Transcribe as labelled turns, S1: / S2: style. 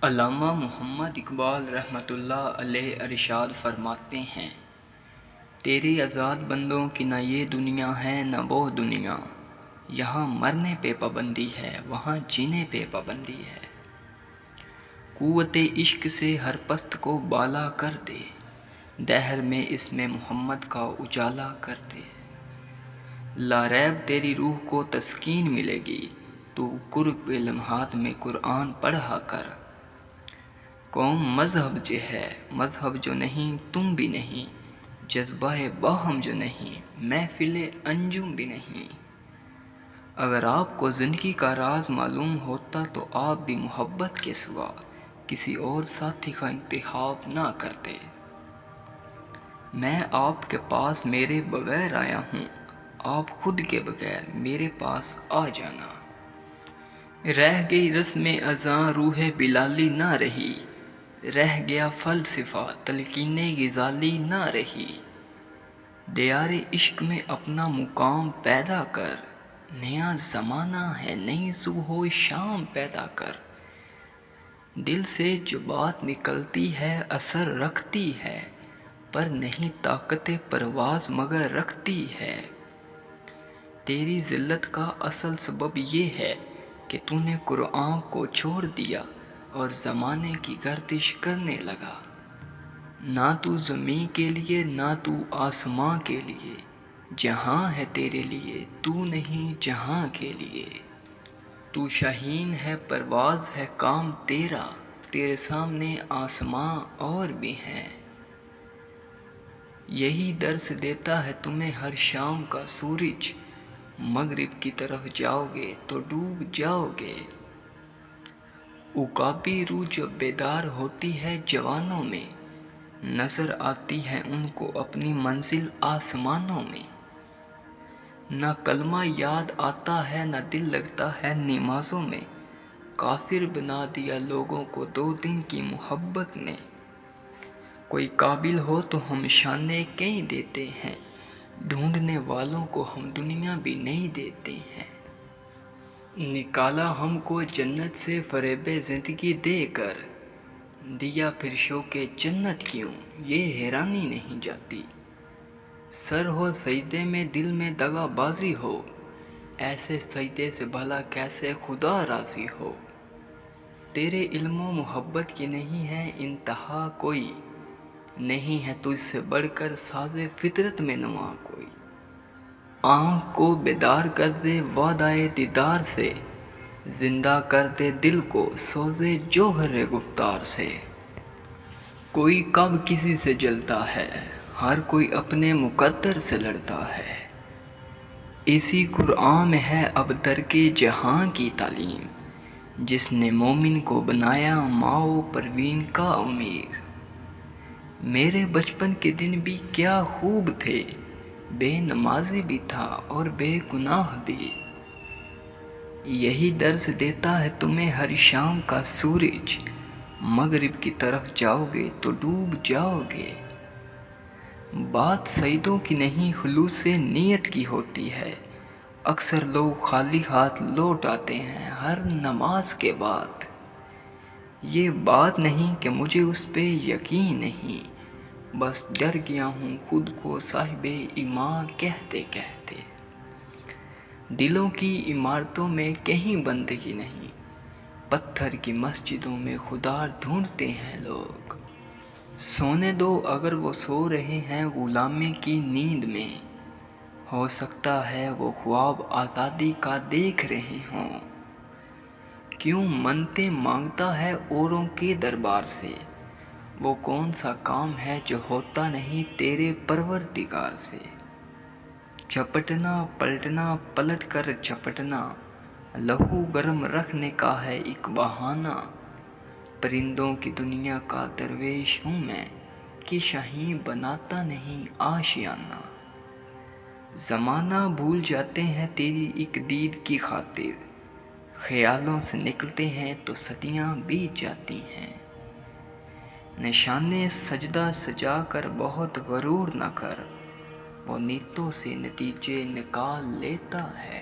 S1: علامہ محمد اقبال رحمۃ اللہ علیہ ارشاد فرماتے ہیں، تیرے آزاد بندوں کی نہ یہ دنیا ہے نہ وہ دنیا، یہاں مرنے پہ پابندی ہے وہاں جینے پہ پابندی ہے۔ قوت عشق سے ہر پست کو بالا کر دے، دہر میں اس میں محمد کا اجالا کر دے۔ لا ریب تیری روح کو تسکین ملے گی، تو کرب کے لمحات میں قرآن پڑھا کر۔ قوم مذہب جو ہے، مذہب جو نہیں تم بھی نہیں، جذبہ باہم جو نہیں محفل انجم بھی نہیں۔ اگر آپ کو زندگی کا راز معلوم ہوتا تو آپ بھی محبت کے سوا کسی اور ساتھی کا انتخاب نہ کرتے۔ میں آپ کے پاس میرے بغیر آیا ہوں، آپ خود کے بغیر میرے پاس آ جانا۔ رہ گئی رسم اذاں روح بلالی نہ رہی، رہ گیا فلسفہ تلقین غزالی نہ رہی۔ دیار عشق میں اپنا مقام پیدا کر، نیا زمانہ ہے نئی صبح و شام پیدا کر۔ دل سے جو بات نکلتی ہے اثر رکھتی ہے، پر نہیں طاقت پرواز مگر رکھتی ہے۔ تیری ذلت کا اصل سبب یہ ہے کہ تو نے قرآن کو چھوڑ دیا اور زمانے کی گردش کرنے لگا۔ نہ تو زمین کے لیے نہ تو آسماں کے لیے، جہاں ہے تیرے لیے تو نہیں جہاں کے لیے۔ تو شاہین ہے پرواز ہے کام تیرا، تیرے سامنے آسماں اور بھی ہیں۔ یہی درس دیتا ہے تمہیں ہر شام کا سورج، مغرب کی طرف جاؤ گے تو ڈوب جاؤ گے۔ عقابی روح جب بیدار ہوتی ہے جوانوں میں، نظر آتی ہے ان کو اپنی منزل آسمانوں میں۔ نہ کلمہ یاد آتا ہے نہ دل لگتا ہے نمازوں میں، کافر بنا دیا لوگوں کو 2 دن کی محبت نے۔ کوئی قابل ہو تو ہم شانے کہیں دیتے ہیں، ڈھونڈنے والوں کو ہم دنیا بھی نہیں دیتے ہیں۔ نکالا ہم کو جنت سے فریب زندگی دے کر، دیا پھر شوق جنت کیوں یہ حیرانی نہیں جاتی۔ سر ہو سجدے میں دل میں دغا بازی ہو، ایسے سجدے سے بھلا کیسے خدا راضی ہو۔ تیرے علم و محبت کی نہیں ہے انتہا کوئی، نہیں ہے تجھ سے بڑھ کر ساز فطرت میں نوا کوئی۔ آنکھ کو بیدار کر دے وعدہ دیدار سے، زندہ کر دے دل کو سوزے جوہر گفتار سے۔ کوئی کب کسی سے جلتا ہے، ہر کوئی اپنے مقدر سے لڑتا ہے۔ اسی قرآن میں ہے اب درک جہاں کی تعلیم، جس نے مومن کو بنایا ماؤ پروین کا امیر۔ میرے بچپن کے دن بھی کیا خوب تھے، بے نمازی بھی تھا اور بے گناہ بھی۔ یہی درس دیتا ہے تمہیں ہر شام کا سورج، مغرب کی طرف جاؤ گے تو ڈوب جاؤ گے۔ بات سجدوں کی نہیں خلوص نیت کی ہوتی ہے، اکثر لوگ خالی ہاتھ لوٹ آتے ہیں ہر نماز کے بعد۔ یہ بات نہیں کہ مجھے اس پہ یقین نہیں، بس ڈر گیا ہوں خود کو صاحب ایمان کہتے کہتے۔ دلوں کی عمارتوں میں کہیں بندگی نہیں، پتھر کی مسجدوں میں خدا ڈھونڈتے ہیں لوگ۔ سونے دو اگر وہ سو رہے ہیں غلامی کی نیند میں، ہو سکتا ہے وہ خواب آزادی کا دیکھ رہے ہوں۔ کیوں منتیں مانگتا ہے اوروں کے دربار سے، وہ کون سا کام ہے جو ہوتا نہیں تیرے پروردگار سے۔ جھپٹنا پلٹنا پلٹ کر جھپٹنا، لہو گرم رکھنے کا ہے ایک بہانہ۔ پرندوں کی دنیا کا درویش ہوں میں، کہ شاہین بناتا نہیں آشیانہ۔ زمانہ بھول جاتے ہیں تیری ایک دید کی خاطر، خیالوں سے نکلتے ہیں تو صدیاں بیت جاتی ہیں۔ نشانے سجدہ سجا کر بہت غرور نہ کر، وہ نیتوں سے نتیجے نکال لیتا ہے۔